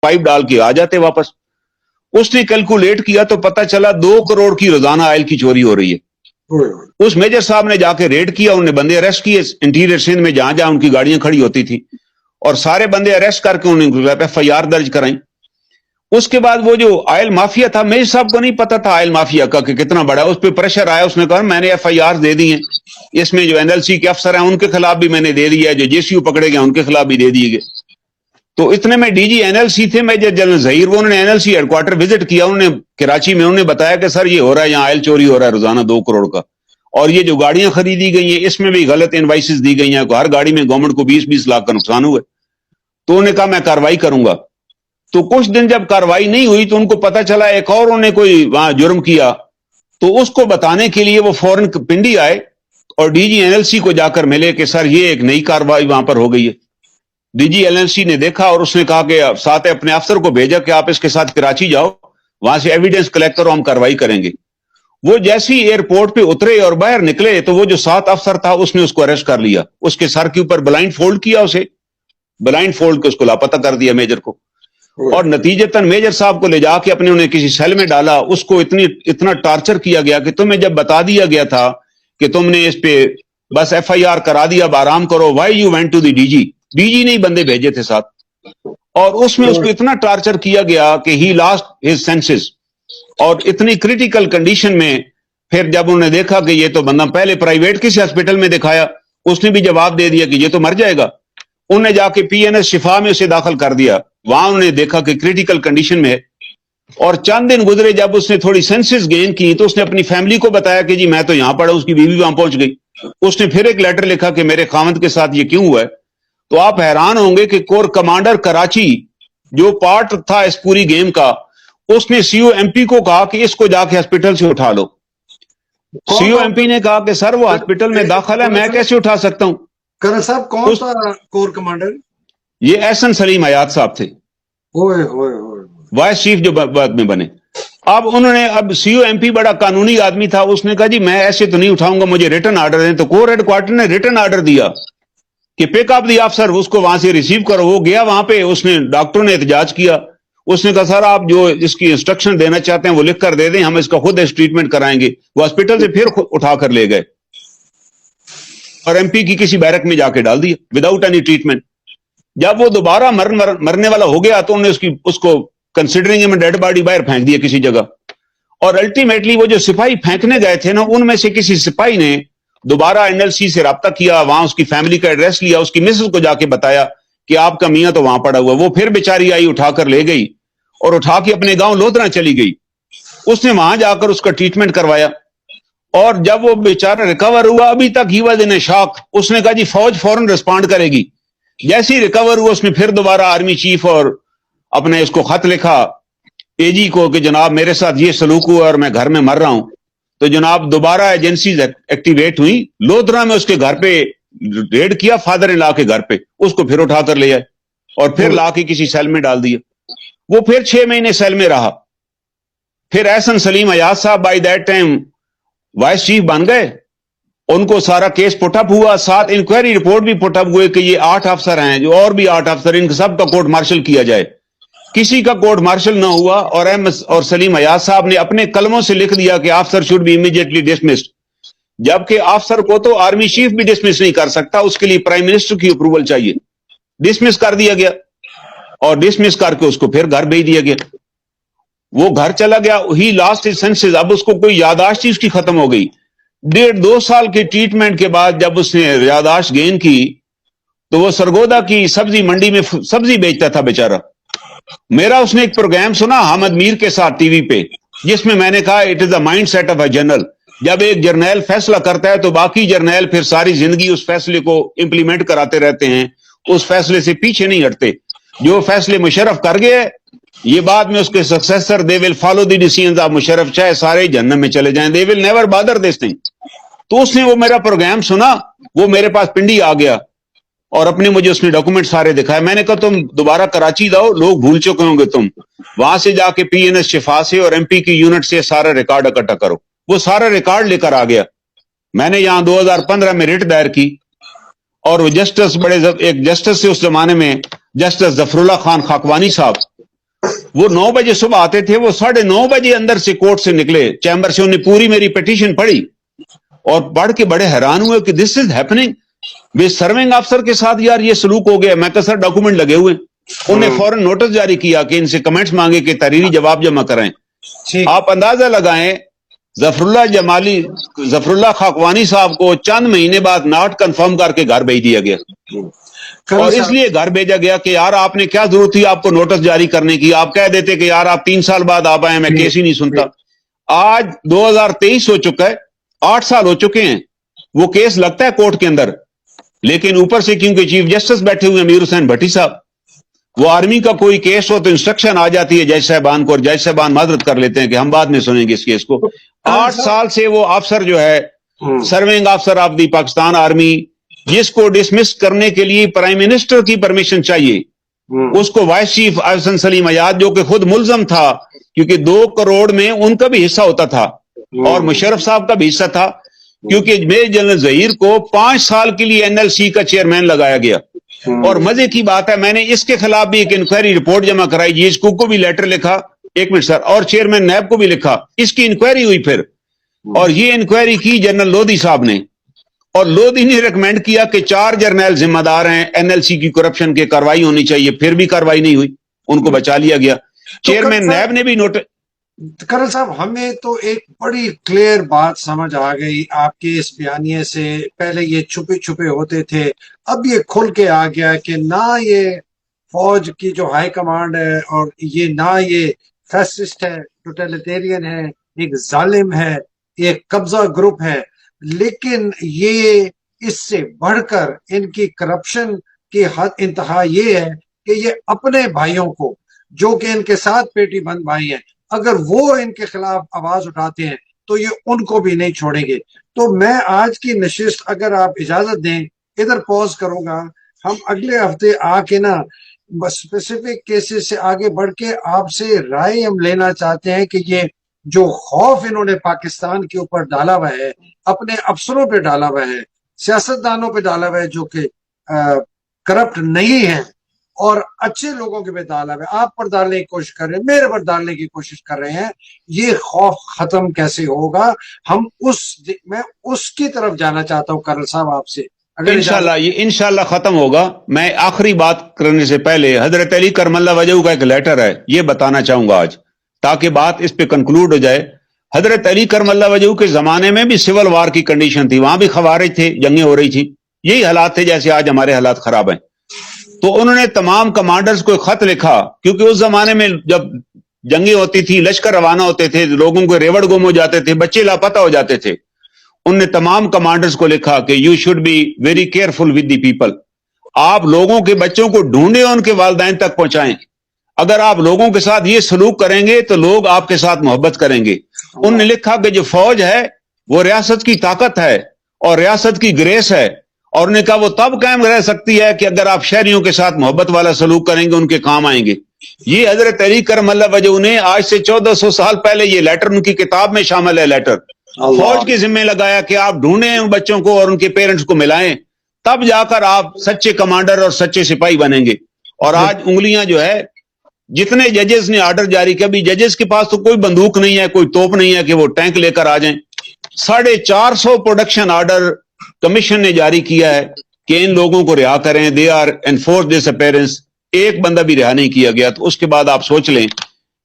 Pipe डाल के आ जाते वापस। उसने कैलकुलेट किया तो पता चला 2 करोड़ की रोजाना ऑयल की चोरी हो रही है। उस मेजर साहब ने जाके रेड किया, उन्हें बंदे अरेस्ट किए इंटीरियर सिंध में जहां जहां उनकी गाड़ियां खड़ी होती थी, और सारे बंदे अरेस्ट करके उन्होंने FIR दर्ज कराई। उसके बाद वो जो ऑयल माफिया था, मेजर साहब को नहीं पता था ऑयल माफिया का कि कितना बड़ा, उस पर प्रेशर आया, उसने कहा मैंने FIR दे दी है, इसमें जो NLC के अफसर हैं उनके खिलाफ भी मैंने दे दिया है, जो JCU पकड़े गए उनके खिलाफ भी दे दिए गए। तो इतने में DG NLC थे मेजर जनरल जहीर, वो उन्होंने NLC हेडक्वार्टर विजिट किया, उन्होंने कराची में, उन्होंने बताया कि सर ये हो रहा है, यहाँ ऑयल चोरी हो रहा है रोजाना 2 करोड़ का, और ये जो गाड़ियां खरीदी गई हैं इसमें भी गलत इनवाइसेस दी गई हैं, हर गाड़ी में गवर्नमेंट को 20-20 लाख का नुकसान हुआ। तो उन्होंने कहा मैं कार्रवाई करूंगा। तो कुछ दिन जब कार्रवाई नहीं हुई तो उनको पता चला एक और उन्होंने कोई वहां जुर्म किया, तो उसको बताने के लिए वो फौरन पिंडी आए और DG NLC को जाकर मिले कि सर ये एक नई कार्रवाई वहां पर हो गई है। DG NLC ने देखा और उसने कहा कि साथ अपने अफसर को भेजा कि आप इसके साथ कराची जाओ, वहां से एविडेंस कलेक्ट करो, हम कार्रवाई करेंगे। वो जैसे ही एयरपोर्ट पे उतरे और बाहर निकले तो वो जो 7 अफसर था उसने उसको अरेस्ट कर लिया, उसके सर के ऊपर ब्लाइंड फोल्ड किया, उसे ब्लाइंड फोल्ड के उसको लापता कर दिया मेजर को, और नतीजतन मेजर साहब को ले जाके अपने उन्हें किसी सेल में डाला। उसको इतना टार्चर किया गया कि तुम्हें जब बता दिया गया था कि तुमने इस पे बस FIR करा दिया, अब आराम करो, why you went to the DG ने ही बंदे भेजे थे साथ, और उसमें उसको इतना टार्चर किया गया कि ही लॉस्ट हिज सेंसेस, और इतनी क्रिटिकल कंडीशन में फिर जब उन्होंने देखा कि ये तो बंदा, पहले प्राइवेट किसी हॉस्पिटल में दिखाया, उसने भी जवाब दे दिया कि ये तो मर जाएगा, उन्हें जाके PNS शिफा में उसे दाखिल कर दिया, वहां उन्होंने देखा कि क्रिटिकल कंडीशन में है। और चंद दिन गुजरे, जब उसने थोड़ी सेंसेस गेन की तो उसने अपनी फैमिली को बताया कि जी मैं तो यहां पड़ा, उसकी बीवी वहां पहुंच गई। उसने फिर एक लेटर लिखा कि मेरे खामद के साथ ये क्यों हुआ है। तो आप हैरान होंगे कि कोर कमांडर कराची जो पार्ट था इस पूरी गेम का, उसने COMP को कहा कि इसको जाके हॉस्पिटल से उठा लो। COMP ने कहा कि सर वो हॉस्पिटल में दाखिल है, मैं कैसे उठा सकता हूं। करण साहब कौन था कोर कमांडर? ये एहसन सलीम हयात साहब थे, वाइस चीफ जो बाद में बने। अब उन्होंने, अब COMP बड़ा कानूनी आदमी था, उसने कहा जी मैं ऐसे तो नहीं उठाऊंगा, मुझे रिटर्न ऑर्डर दें। तो कोर हेडक्वार्टर ने रिटर्न ऑर्डर दिया कि पिक अप दी अफसर, उसको वहां से रिसीव करो। वो गया वहां पे, उसने, डॉक्टरों ने एहतजाज किया, उसने कहा सर आप जो इसकी इंस्ट्रक्शन देना चाहते हैं वो लिख कर दे दें, हम इसका खुद ट्रीटमेंट कराएंगे। वो हॉस्पिटल से फिर उठा कर ले गए और MP की किसी बैरक में जाके डाल दिया विदाउट एनी ट्रीटमेंट। जब वो दोबारा मरने वाला हो गया तो उन्होंने उसको कंसिडरिंग में डेड बॉडी बाहर फेंक दिया किसी जगह। और अल्टीमेटली वो जो सिपाही फेंकने गए थे ना, उनमें से किसी सिपाही ने दोबारा NLC से राब्ता किया, वहां उसकी फैमिली का एड्रेस लिया, उसकी मिसेस को जाके बताया कि आपका मियां तो वहां पड़ा हुआ। वो फिर बेचारी आई, उठाकर ले गई और उठा के अपने गांव लोधरा चली गई। उसने वहां जाकर उसका ट्रीटमेंट करवाया, और जब वो बेचारा रिकवर हुआ, अभी तक ही वॉज इन शॉक। उसने कहा जी फौज फौरन रिस्पॉन्ड करेगी। जैसे ही रिकवर हुआ उसने फिर दोबारा आर्मी चीफ और अपने इसको खत लिखा AG को कि जनाब मेरे साथ ये सलूक हुआ और मैं घर में मर रहा हूं। तो जनाब दोबारा एजेंसीज एक्टिवेट हुई, लोधरा में उसके घर पे रेड किया, फादर इन लॉ के घर पे, उसको फिर उठाकर ले आए और फिर ला के किसी सेल में डाल दिया। वो फिर 6 महीने सेल में रहा। फिर एहसन सलीम हयात साहब by that time vice chief बन गए, उनको सारा केस पुटअप हुआ, साथ इंक्वायरी रिपोर्ट भी पुटअप हुए कि ये 8 अफसर हैं, जो और भी 8 अफसर, इन सब का कोर्ट मार्शल किया जाए। किसी का कोर्ट मार्शल ना हुआ, और सलीम हयात साहब ने अपने कलमों से लिख दिया कि अफसर शुड बी इमीडिएटली डिसमिस्ड। जबकि अफसर को तो आर्मी चीफ भी डिसमिस नहीं कर सकता, उसके लिए प्राइम मिनिस्टर की अप्रूवल चाहिए। डिसमिस कर दिया गया और डिसमिस करके उसको फिर घर भेज दिया गया। वो घर चला गया, ही लॉस्ट हिज सेंसेस। अब उसको कोई याददाश्त ही उसकी खत्म हो गई। 1.5-2 साल के ट्रीटमेंट के बाद जब उसने याददाश्त गेन की तो वो सरगोदा की सब्जी मंडी में सब्जी बेचता था बेचारा। मेरा उसने एक प्रोग्राम सुना हामिद मीर के साथ टीवी पे, जिसमें मैंने कहा it is the mind set of a general. जब एक जर्नैल फैसला करता है तो बाकी जर्नैल फिर सारी जिंदगी उस फैसले को इंप्लीमेंट कराते रहते हैं, उस फैसले से पीछे नहीं हटते। जो फैसले मुशर्रफ कर गए, ये बाद में उसके successor they will follow the decisions of Musharraf, चाहे सारे जहन्नम में चले जाएं, they will never bother this thing. तो उसने वो मेरा प्रोग्राम सुना, वो मेरे पास पिंडी आ गया और अपने मुझे उसने डॉक्यूमेंट सारे दिखाए। मैंने कहा तुम दोबारा कराची जाओ, लोग भूल चुके होंगे तुम। वहां से जाके PNS शिफा से और MP की यूनिट से सारा रिकॉर्ड इकट्ठा करो। वो सारा रिकॉर्ड लेकर आ गया। मैंने यहां 2015 में रिट दायर की और वो जस्टिस, एक जस्टिस से उस जमाने में जस्टिस जफरुल्लाह खान खाकवानी साहब, وہ 9 بجے صبح آتے تھے, وہ 9:30 بجے اندر سے کورٹ سے نکلے, چیمبر سے, انہیں پوری میری پیٹیشن پڑھی اور پڑھ کے بڑے حیران ہوئے کہ دس از ہیپننگ ود سرونگ افسر کے ساتھ یار یہ سلوک ہو گیا. میں کہا سر ڈاکومنٹ لگے ہوئے. انہیں فوراً نوٹس جاری کیا کہ ان سے کمنٹس مانگے کہ تحریری جواب جمع کرائیں. آپ اندازہ لگائیں ظفر اللہ خاقوانی صاحب کو چند مہینے بعد ناٹ کنفرم کر کے گھر بھیج دیا گیا, اور اس لیے گھر بھیجا گیا کہ یار آپ نے کیا ضرورت تھی آپ کو نوٹس جاری کرنے کی, آپ کہہ دیتے کہ یار آپ 3 سال بعد آپ آئے, میں کیس ہی نہیں سنتا. آج 2023 ہو چکا ہے, 8 سال ہو چکے ہیں, وہ کیس لگتا ہے کورٹ کے اندر, لیکن اوپر سے کیونکہ چیف جسٹس بیٹھے ہوئے امیر حسین بھٹی صاحب, وہ آرمی کا کوئی کیس ہو تو انسٹرکشن آ جاتی ہے جج صاحبان کو, اور جج صاحبان معذرت کر لیتے ہیں کہ ہم بعد میں سنیں گے اس کیس کو. 8 سال سے وہ افسر جو ہے سرونگ افسر آف دی پاکستان آرمی, جس کو ڈسمس کرنے کے لیے پرائم منسٹر کی پرمیشن چاہیے, اس کو وائس چیف احسن سلیم ایاد جو کہ خود ملزم تھا کیونکہ 2 کروڑ میں ان کا بھی حصہ ہوتا تھا اور مشرف صاحب کا بھی حصہ تھا, کیونکہ میجر جنرل ظہیر کو 5 سال کے لیے NLC کا چیئرمین لگایا گیا. اور مزے کی بات ہے, میں نے اس کے خلاف بھی ایک انکوائری رپورٹ جمع کرائی, جی ایس کو بھی لیٹر لکھا, 1 منٹ سر, اور چیئرمین نیب کو بھی لکھا. اس کی انکوائری ہوئی پھر, اور یہ انکوائری کی جنرل لودھی صاحب نے, اور لودھی نے ریکمینڈ کیا کہ 4 جرنیل ذمہ دار ہیں NLC کی کرپشن کے, کاروائی ہونی چاہیے. پھر بھی کاروائی نہیں ہوئی, ان کو بچا لیا گیا. چیئرمین نیب نے بھی نوٹ. کرنل صاحب ہمیں تو ایک بڑی کلیئر بات سمجھ آ گئی آپ کے اس بیانیے سے. پہلے یہ چھپے چھپے ہوتے تھے, اب یہ کھل کے آ گیا کہ نہ یہ فوج کی جو ہائی کمانڈ ہے اور یہ نہ یہ فیسسٹ ہے, ٹوٹلیٹیرین ہے, ایک ظالم ہے, ایک قبضہ گروپ ہے, لیکن یہ اس سے بڑھ کر ان کی کرپشن کی حد انتہا یہ ہے کہ یہ اپنے بھائیوں کو جو کہ ان کے ساتھ پیٹی بند بھائی ہیں, اگر وہ ان کے خلاف آواز اٹھاتے ہیں تو یہ ان کو بھی نہیں چھوڑیں گے. تو میں آج کی نشست اگر آپ اجازت دیں ادھر پوز کروں گا, ہم اگلے ہفتے آ کے نا اسپیسیفک کیسز سے آگے بڑھ کے آپ سے رائے ہم لینا چاہتے ہیں کہ یہ جو خوف انہوں نے پاکستان کے اوپر ڈالا ہوا ہے, اپنے افسروں پہ ڈالا ہوا ہے, سیاستدانوں پہ ڈالا ہوا ہے جو کہ کرپٹ نہیں ہیں, اور اچھے لوگوں کے پہ ڈالا ہوا ہے, آپ پر ڈالنے کی کوشش کر رہے ہیں, میرے پر ڈالنے کی کوشش کر رہے ہیں, یہ خوف ختم کیسے ہوگا؟ میں اس کی طرف جانا چاہتا ہوں کرنل صاحب آپ سے. انشاءاللہ یہ انشاءاللہ ختم ہوگا. میں آخری بات کرنے سے پہلے حضرت علی کرم اللہ وجہہ کا ایک لیٹر ہے, یہ بتانا چاہوں گا آج تاکہ بات اس پہ کنکلوڈ ہو جائے. حضرت علی کرم اللہ وجہہ کے زمانے میں بھی سول وار کی کنڈیشن تھی, وہاں بھی خوارج تھے, جنگیں ہو رہی تھی, یہی حالات تھے جیسے آج ہمارے حالات خراب ہیں. تو انہوں نے تمام کمانڈرز کو ایک خط لکھا, کیونکہ اس زمانے میں جب جنگیں ہوتی تھی, لشکر روانہ ہوتے تھے, لوگوں کو ریوڑ گم ہو جاتے تھے, بچے لاپتہ ہو جاتے تھے. انہوں نے تمام کمانڈرز کو لکھا کہ you should be very careful with the people. آپ لوگوں کے بچوں کو ڈھونڈیں, ان کے والدین تک پہنچائیں. اگر آپ لوگوں کے ساتھ یہ سلوک کریں گے تو لوگ آپ کے ساتھ محبت کریں گے. انہوں نے لکھا کہ جو فوج ہے وہ ریاست کی طاقت ہے اور ریاست کی گریس ہے, اور انہوں نے کہا وہ تب قائم رہ سکتی ہے کہ اگر آپ شہریوں کے ساتھ محبت والا سلوک کریں گے, ان کے کام آئیں گے. یہ حضرت علی کرم اللہ وجہہ نے آج سے 1400 سال پہلے یہ لیٹر ان کی کتاب میں شامل ہے, لیٹر فوج کے ذمہ لگایا کہ آپ ڈھونڈیں ان بچوں کو اور ان کے پیرنٹس کو ملائیں, تب جا کر آپ سچے کمانڈر اور سچے سپاہی بنیں گے. اور آج انگلیاں جو ہے, جتنے ججز نے آرڈر جاری کیا, بھی ججز کے پاس تو کوئی بندوق نہیں ہے, کوئی توپ نہیں ہے کہ وہ ٹینک لے کر آ جائیں. 450 پروڈکشن آرڈر کمیشن نے جاری کیا ہے کہ ان لوگوں کو رہا کریں, they are enforce disappearance. ایک بندہ بھی رہا نہیں کیا گیا. تو اس کے بعد آپ سوچ لیں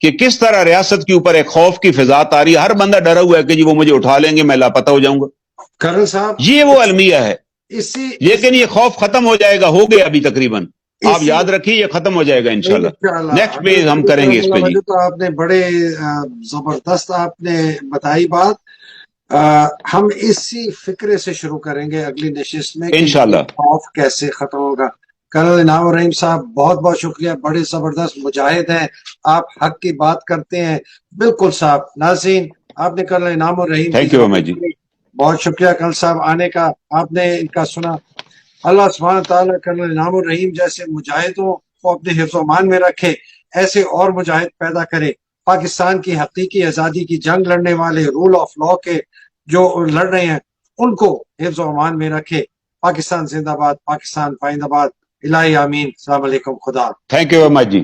کہ کس طرح ریاست کے اوپر ایک خوف کی فضا تاری, ہر بندہ ڈرا ہوا ہے کہ جی وہ مجھے اٹھا لیں گے, میں لاپتہ ہو جاؤں گا. کرنل صاحب یہ وہ المیہ ہے, لیکن یہ خوف ختم ہو جائے گا, ہو گیا ابھی تقریباً. آپ یاد رکھیے یہ ختم ہو جائے گا انشاءاللہ. نیکسٹ پیج ہم کریں گے اس پہ. جی تو آپ نے بڑے زبردست آپ نے بتائی بات. ہم اسی فکرے سے شروع کریں گے اگلی نشست میں انشاءاللہ خوف کیسے ختم ہوگا. کرنل انعام الرحیم صاحب بہت بہت شکریہ, بڑے زبردست مجاہد ہیں آپ, حق کی بات کرتے ہیں بالکل صاحب. ناظرین آپ نے کرنل انعام الرحیم تھینک یو جی, بہت شکریہ کرنل صاحب آنے کا, آپ نے ان کا سنا. اللہ سبحانہ تعالیٰ کرنل انعام الرحیم جیسے مجاہدوں کو اپنے حفظ و امان میں رکھے, ایسے اور مجاہد پیدا کرے. پاکستان کی حقیقی آزادی کی جنگ لڑنے والے, رول آف لا کے جو لڑ رہے ہیں, ان کو حفظ و امان میں رکھے. پاکستان زندہ باد, پاکستان پائندہ باد. الہی آمین. السلام علیکم. خدا. Thank you very much G.